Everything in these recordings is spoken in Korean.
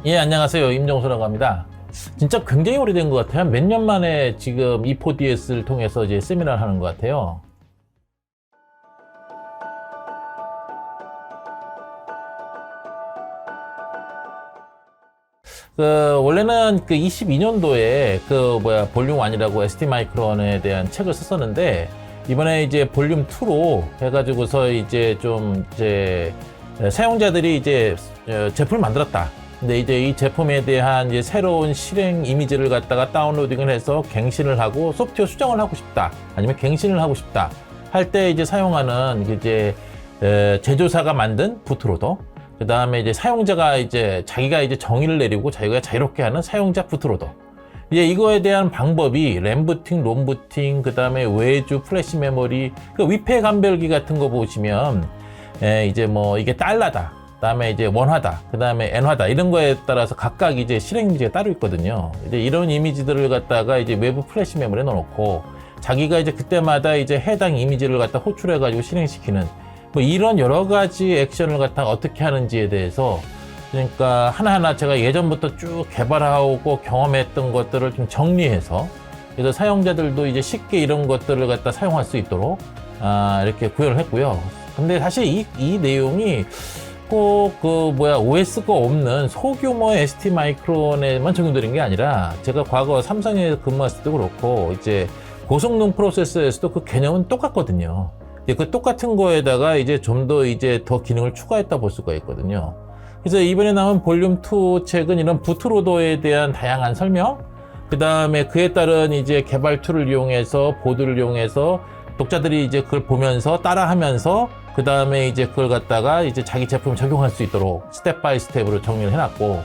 예, 안녕하세요. 임종수라고 합니다. 진짜 굉장히 오래된 것 같아요. 몇 년 만에 지금 E4DS를 통해서 이제 세미나를 하는 것 같아요. 원래는 22년도에 볼륨 1이라고 ST 마이크론에 대한 책을 썼었는데, 이번에 이제 볼륨 2로 해가지고서 사용자들이 제품을 만들었다. 근데 이제 이 제품에 대한 이제 새로운 실행 이미지를 갖다가 다운로딩을 해서 갱신을 하고 소프트웨어 수정을 하고 싶다. 아니면 갱신을 하고 싶다. 할 때 이제 사용하는 제조사가 만든 부트로더. 그 다음에 이제 사용자가 자기가 정의를 내리고 자기가 자유롭게 하는 사용자 부트로더. 이거에 대한 방법이 램 부팅, 롬 부팅, 그 다음에 외주, 플래시 메모리, 위패 감별기 같은 거 보시면, 이게 달러다. 그 다음에 원화다. 그 다음에 엔화다. 이런 거에 따라서 각각 실행 이미지가 따로 있거든요. 이런 이미지들을 갖다가 외부 플래시 메모리에 넣어놓고, 자기가 그때마다 해당 이미지를 갖다 호출해가지고 실행시키는, 이런 여러 가지 액션을 갖다가 어떻게 하는지에 대해서, 그러니까 하나하나 제가 예전부터 쭉 개발하고 경험했던 것들을 좀 정리해서, 그래서 사용자들도 쉽게 이런 것들을 갖다 사용할 수 있도록 이렇게 구현을 했고요. 근데 사실 이 내용이 꼭 OS가 없는 소규모의 ST 마이크론에만 적용되는 게 아니라, 제가 과거 삼성에 근무했을 때도 그렇고 고성능 프로세서에서도 그 개념은 똑같거든요. 그 똑같은 거에다가 좀 더 기능을 추가했다 볼 수가 있거든요. 그래서 이번에 나온 볼륨 2 책은 이런 부트로더에 대한 다양한 설명, 그 다음에 그에 따른 개발 툴을 이용해서, 보드를 이용해서 독자들이 그걸 보면서 따라하면서, 그 다음에 그걸 갖다가 자기 제품에 적용할 수 있도록 스텝 바이 스텝으로 정리를 해놨고,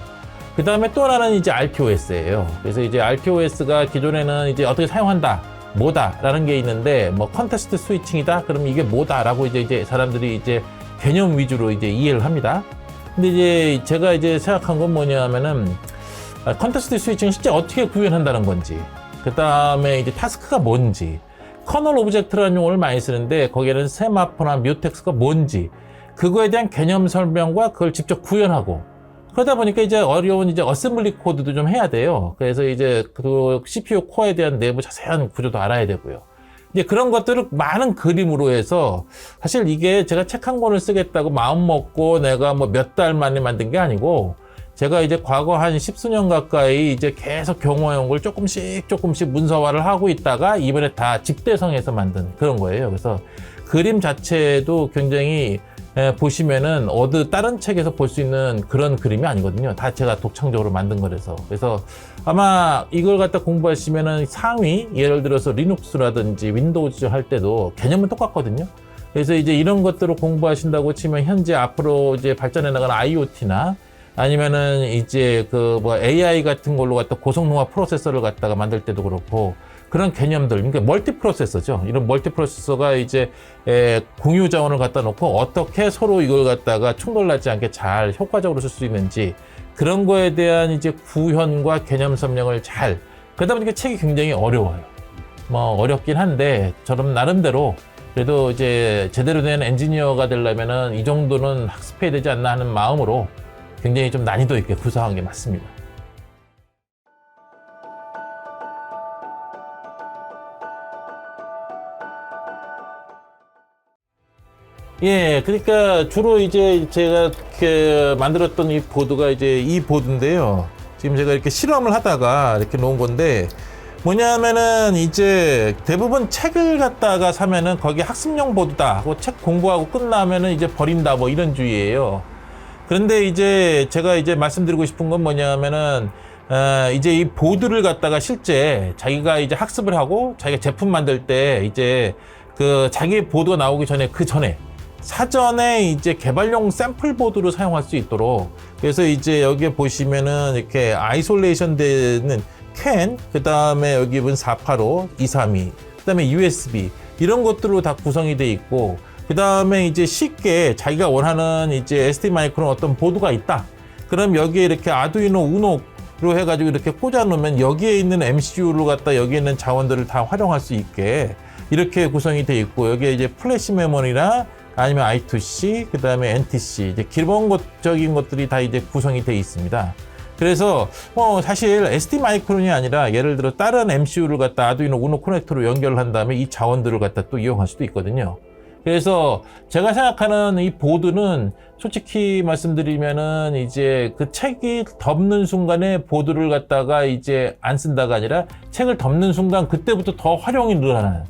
그 다음에 또 하나는 RTOS예요. 그래서 RTOS가 기존에는 어떻게 사용한다, 뭐다 라는 게 있는데, 컨테스트 스위칭이다? 그럼 이게 뭐다? 라고 사람들이 개념 위주로 이해를 합니다. 근데 제가 생각한 건 뭐냐면은, 컨테스트 스위칭은 실제 어떻게 구현한다는 건지, 그 다음에 타스크가 뭔지, 커널 오브젝트라는 용어를 많이 쓰는데, 거기에는 세마포나 뮤텍스가 뭔지, 그거에 대한 개념 설명과 그걸 직접 구현하고, 그러다 보니까 어려운 어셈블리 코드도 좀 해야 돼요. 그래서 그 CPU 코어에 대한 내부 자세한 구조도 알아야 되고요. 그런 것들을 많은 그림으로 해서, 사실 이게 제가 책 한 권을 쓰겠다고 마음 먹고 내가 몇 달 만에 만든 게 아니고, 제가 과거 한 10수년 가까이 계속 경험해온 걸 조금씩 문서화를 하고 있다가 이번에 다 집대성해서 만든 그런 거예요. 그래서 그림 자체도 굉장히 보시면은 다른 책에서 볼 수 있는 그런 그림이 아니거든요. 다 제가 독창적으로 만든 거라서. 그래서 아마 이걸 갖다 공부하시면은 상위, 예를 들어서 리눅스라든지 윈도우즈 할 때도 개념은 똑같거든요. 그래서 이런 것들을 공부하신다고 치면 현재 앞으로 발전해 나가는 IoT나 아니면은 AI 같은 걸로 갖다 고성능화 프로세서를 갖다가 만들 때도 그렇고, 그런 개념들, 그러니까 멀티 프로세서죠. 이런 멀티 프로세서가 공유 자원을 갖다 놓고 어떻게 서로 이걸 갖다가 충돌나지 않게 잘 효과적으로 쓸 수 있는지, 그런 거에 대한 구현과 개념 설명을 그러다 보니까 책이 굉장히 어려워요. 어렵긴 한데, 저는 나름대로 그래도 제대로 된 엔지니어가 되려면은 이 정도는 학습해야 되지 않나 하는 마음으로 굉장히 좀 난이도 있게 구성한 게 맞습니다. 예, 그러니까 주로 제가 만들었던 이 보드가 이 보드인데요. 지금 제가 이렇게 실험을 하다가 이렇게 놓은 건데, 뭐냐면은 대부분 책을 갖다가 사면은 거기 학습용 보드다 하고 책 공부하고 끝나면은 버린다 이런 주의예요. 그런데 제가 말씀드리고 싶은 건 뭐냐면은, 이 보드를 갖다가 실제 자기가 학습을 하고 자기가 제품 만들 때 자기 보드가 나오기 전에 그 전에 사전에 개발용 샘플 보드로 사용할 수 있도록, 그래서 여기에 보시면은 이렇게 아이솔레이션 되는 캔, 그 다음에 여기 보면 485, 232, 그 다음에 USB, 이런 것들로 다 구성이 돼 있고, 그 다음에 쉽게 자기가 원하는 ST 마이크론 어떤 보드가 있다. 그럼 여기에 이렇게 아두이노 우노로 해가지고 이렇게 꽂아 놓으면 여기에 있는 MCU를 갖다 여기에 있는 자원들을 다 활용할 수 있게 이렇게 구성이 돼 있고, 여기에 플래시 메모리나 아니면 I2C, 그 다음에 NTC, 기본적인 것들이 다 구성이 돼 있습니다. 그래서 사실 SD 마이크론이 아니라 예를 들어 다른 MCU를 갖다 아두이노 우노 커넥터로 연결을 한 다음에 이 자원들을 갖다 또 이용할 수도 있거든요. 그래서 제가 생각하는 이 보드는 솔직히 말씀드리면은 이제 그 책이 덮는 순간에 보드를 갖다가 이제 안 쓴다가 아니라 책을 덮는 순간 그때부터 더 활용이 늘어나는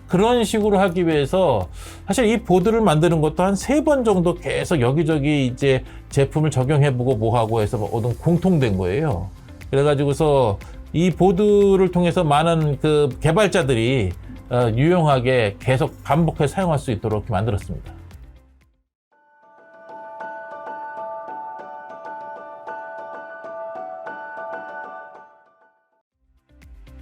그런 식으로 하기 위해서 사실 이 보드를 만드는 것도 한 3번 정도 계속 여기저기 이제 제품을 적용해보고 뭐하고 해서 얻은 공통된 거예요. 그래가지고서 이 보드를 통해서 많은 그 개발자들이 유용하게 계속 반복해서 사용할 수 있도록 이렇게 만들었습니다.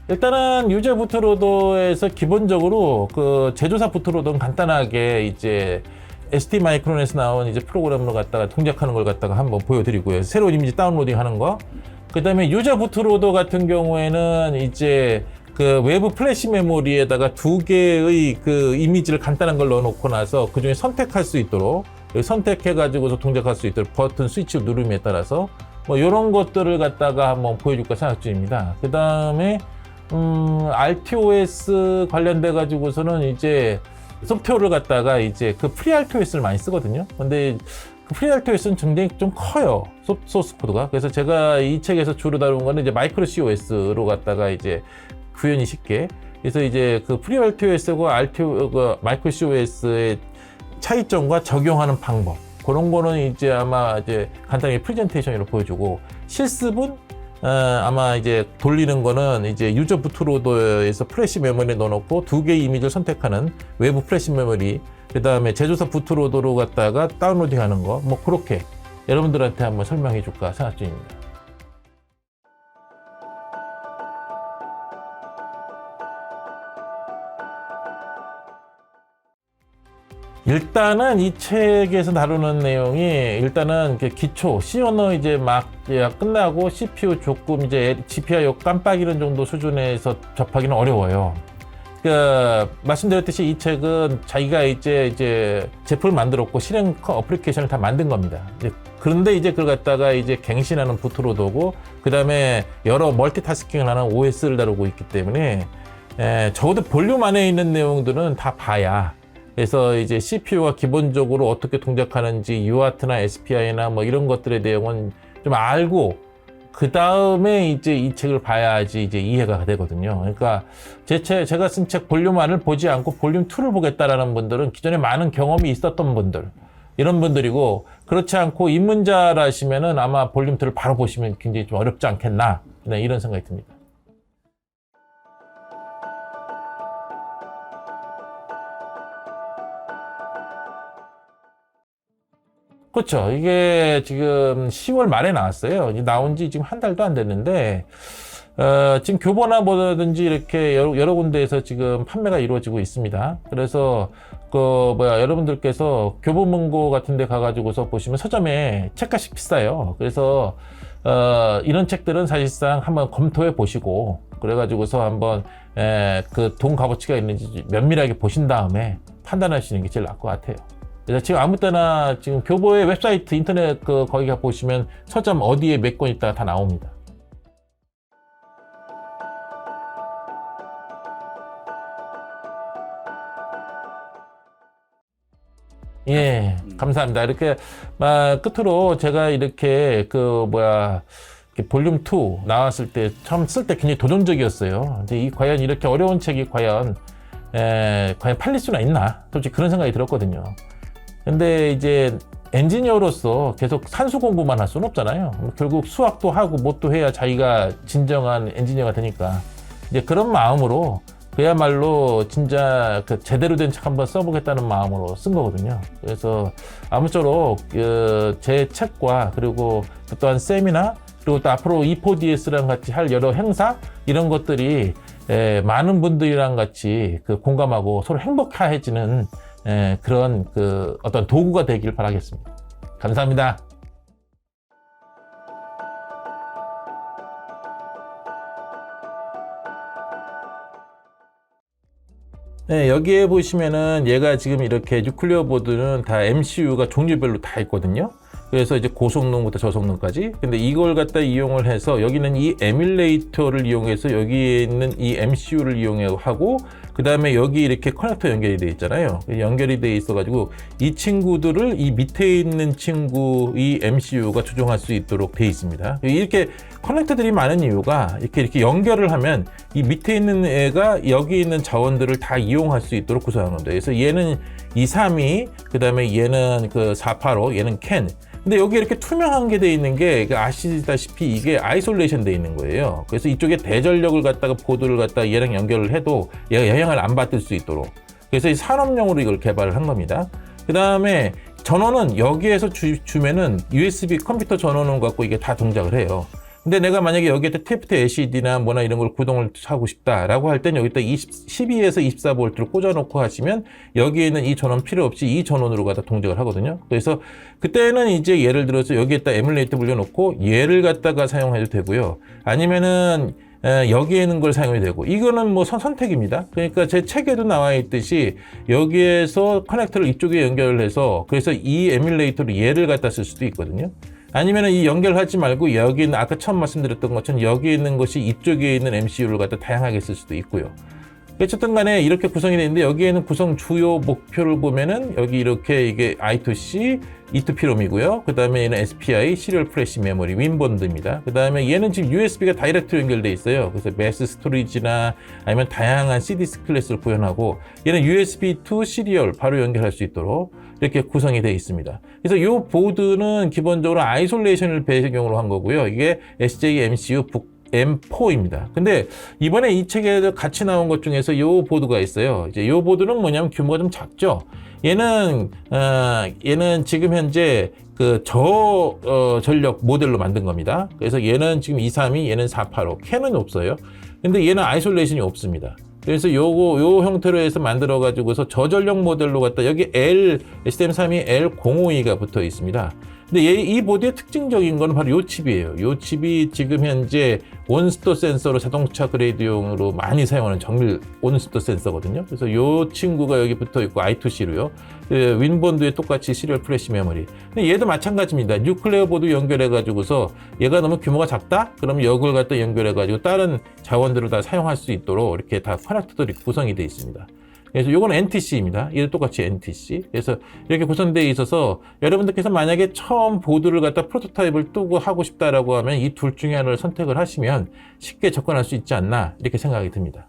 일단은 유저 부트로더에서 기본적으로 그 제조사 부트로더는 간단하게 이제 ST 마이크론에서 나온 이제 프로그램을 갖다가 동작하는 걸 갖다가 한번 보여드리고요. 새로운 이미지 다운로딩 하는 거. 그 다음에 유저 부트로더 같은 경우에는 이제 그 외부 플래시 메모리에다가 2개의 그 이미지를 간단한 걸 넣어놓고 나서 그 중에 선택할 수 있도록 선택해가지고서 동작할 수 있도록 버튼 스위치를 누름에 따라서 뭐 이런 것들을 갖다가 한번 보여줄까 생각 중입니다. 그 다음에 RTOS 관련돼 가지고서는 이제 소프트웨어를 갖다가 이제 그 FreeRTOS를 많이 쓰거든요. 근데 그 FreeRTOS는 굉장히 좀 커요. 소스 코드가. 그래서 제가 이 책에서 주로 다룬 거는 이제 마이크로 COS로 갖다가 이제 구현이 쉽게. 그래서 이제 그 FreeRTOS하고 마이크로 COS의 차이점과 적용하는 방법. 그런 거는 이제 아마 이제 간단하게 프레젠테이션으로 보여주고 실습은 아마 이제 돌리는 거는 이제 유저 부트로더에서 플래시 메모리에 넣어놓고 2개의 이미지를 선택하는 외부 플래시 메모리, 그 다음에 제조사 부트로더로 갖다가 다운로딩 하는 거, 뭐 그렇게 여러분들한테 한번 설명해 줄까 생각 중입니다. 일단은 이 책에서 다루는 내용이 일단은 기초 C 언어 이제 막 끝나고 CPU 조금 이제 GPIO 깜빡이는 정도 수준에서 접하기는 어려워요. 그러니까 말씀드렸듯이 이 책은 자기가 이제 제품을 만들었고 실행 어플리케이션을 다 만든 겁니다. 그런데 이제 그걸 갖다가 이제 갱신하는 부트로더고 그 다음에 여러 멀티타스킹을 하는 OS를 다루고 있기 때문에 적어도 볼륨 안에 있는 내용들은 다 봐야. 그래서 이제 CPU가 기본적으로 어떻게 동작하는지 UART나 SPI나 뭐 이런 것들의 내용은 좀 알고 그 다음에 이제 이 책을 봐야지 이제 이해가 되거든요. 그러니까 제가 쓴 책 볼륨 1을 보지 않고 볼륨 2를 보겠다라는 분들은 기존에 많은 경험이 있었던 분들, 이런 분들이고, 그렇지 않고 입문자라시면은 아마 볼륨 2를 바로 보시면 굉장히 좀 어렵지 않겠나, 이런 생각이 듭니다. 그렇죠. 이게 지금 10월 말에 나왔어요. 나온 지 지금 한 달도 안 됐는데, 지금 교보나 뭐든지 이렇게 여러 군데에서 지금 판매가 이루어지고 있습니다. 그래서, 여러분들께서 교보문고 같은 데 가가지고서 보시면 서점에 책값이 비싸요. 그래서, 이런 책들은 사실상 한번 검토해 보시고, 그래가지고서 한번, 그 돈 값어치가 있는지 면밀하게 보신 다음에 판단하시는 게 제일 나을 것 같아요. 그래서 지금 아무 때나 지금 교보의 웹사이트 인터넷 거기 가 보시면 서점 어디에 몇 권 있다가 다 나옵니다. 예, 감사합니다. 이렇게 끝으로 제가 이렇게 볼륨 2 나왔을 때 처음 쓸 때 굉장히 도전적이었어요. 근데 과연 이렇게 어려운 책이 과연 팔릴 수나 있나? 솔직히 그런 생각이 들었거든요. 근데 이제 엔지니어로서 계속 산수 공부만 할 수는 없잖아요. 결국 수학도 하고 뭣도 해야 자기가 진정한 엔지니어가 되니까 이제 그런 마음으로 그야말로 진짜 제대로 된 책 한번 써보겠다는 마음으로 쓴 거거든요. 그래서 아무쪼록 제 책과 그리고 또한 세미나 그리고 또 앞으로 E4DS랑 같이 할 여러 행사 이런 것들이 많은 분들이랑 같이 공감하고 서로 행복해지는 그런 어떤 도구가 되길 바라겠습니다. 감사합니다. 네, 여기에 보시면은 얘가 지금 이렇게 뉴클리어 보드는 다 MCU가 종류별로 다 있거든요. 그래서 이제 고성능부터 저성능까지. 근데 이걸 갖다 이용을 해서 여기는 이 에뮬레이터를 이용해서 여기에 있는 이 MCU를 이용하고 그 다음에 여기 이렇게 커넥터 연결이 되어 있잖아요. 연결이 되어 있어가지고 이 친구들을 이 밑에 있는 친구 이 MCU가 조종할 수 있도록 되어 있습니다. 이렇게 커넥터들이 많은 이유가 이렇게 연결을 하면 이 밑에 있는 애가 여기 있는 자원들을 다 이용할 수 있도록 구성한 겁니다. 그래서 얘는 232, 그 다음에 얘는 그 485, 얘는 CAN. 근데 여기 이렇게 투명한 게 돼 있는 게 아시다시피 이게 아이솔레이션 돼 있는 거예요. 그래서 이쪽에 대전력을 갖다가 보드를 갖다가 얘랑 연결을 해도 얘가 영향을 안 받을 수 있도록. 그래서 이 산업용으로 이걸 개발을 한 겁니다. 그 다음에 전원은 여기에서 주면은 USB 컴퓨터 전원을 갖고 이게 다 동작을 해요. 근데 내가 만약에 여기에다 TFT LCD나 뭐나 이런 걸 구동을 하고 싶다라고 할 땐 여기다 12에서 24V를 꽂아놓고 하시면 여기에 있는 이 전원 필요 없이 이 전원으로 갖다 동작을 하거든요. 그래서 그때는 이제 예를 들어서 여기에다 에뮬레이터 불려놓고 얘를 갖다가 사용해도 되고요. 아니면은 여기에 있는 걸 사용해도 되고 이거는 뭐 선택입니다. 그러니까 제 책에도 나와 있듯이 여기에서 커넥터를 이쪽에 연결을 해서 그래서 이 에뮬레이터로 얘를 갖다 쓸 수도 있거든요. 아니면은 이 연결하지 말고 여기는 아까 처음 말씀드렸던 것처럼 여기 있는 것이 이쪽에 있는 MCU를 갖다 다양하게 쓸 수도 있고요. 어쨌든 간에 이렇게 구성이 되어 있는데 여기에는 구성 주요 목표를 보면은 여기 이렇게 이게 I2C, E2P롬이고요. 그 다음에 얘는 SPI, 시리얼 플래시 메모리, 윈본드입니다. 그 다음에 얘는 지금 USB가 다이렉트로 연결되어 있어요. 그래서 매스 스토리지나 아니면 다양한 CD 클래스를 구현하고 얘는 USB2 시리얼 바로 연결할 수 있도록 이렇게 구성이 되어 있습니다. 그래서 이 보드는 기본적으로 아이솔레이션을 배경으로 한 거고요. 이게 SJ-MCU M4입니다. 근데 이번에 이 책에 같이 나온 것 중에서 이 보드가 있어요. 이제 이 보드는 뭐냐면 규모가 좀 작죠. 얘는 지금 현재 그 저전력 모델로 만든 겁니다. 그래서 얘는 지금 232, 얘는 485, 캔은 없어요. 근데 얘는 아이솔레이션이 없습니다. 그래서 요 형태로 해서 만들어 가지고서 저전력 모델로 갖다 여기 STM32L052가 붙어 있습니다. 근데 이 보드의 특징적인 건 바로 요 칩이에요. 요 칩이 지금 현재 온스톱 센서로 자동차 그레이드용으로 많이 사용하는 정밀 온스톱 센서거든요. 그래서 요 친구가 여기 붙어 있고 I2C로요. 윈본드에 똑같이 시리얼 플래시 메모리. 근데 얘도 마찬가지입니다. 뉴클레어 보드 연결해 가지고서 얘가 너무 규모가 작다? 그럼 이걸 갖다 연결해 가지고 다른 자원들을 다 사용할 수 있도록 이렇게 다 커넥터들이 구성이 되어 있습니다. 그래서 이건 NTC입니다. 얘도 똑같이 NTC. 그래서 이렇게 구성되어 있어서 여러분들께서 만약에 처음 보드를 갖다 프로토타입을 뜨고 하고 싶다라고 하면 이 둘 중에 하나를 선택을 하시면 쉽게 접근할 수 있지 않나 이렇게 생각이 듭니다.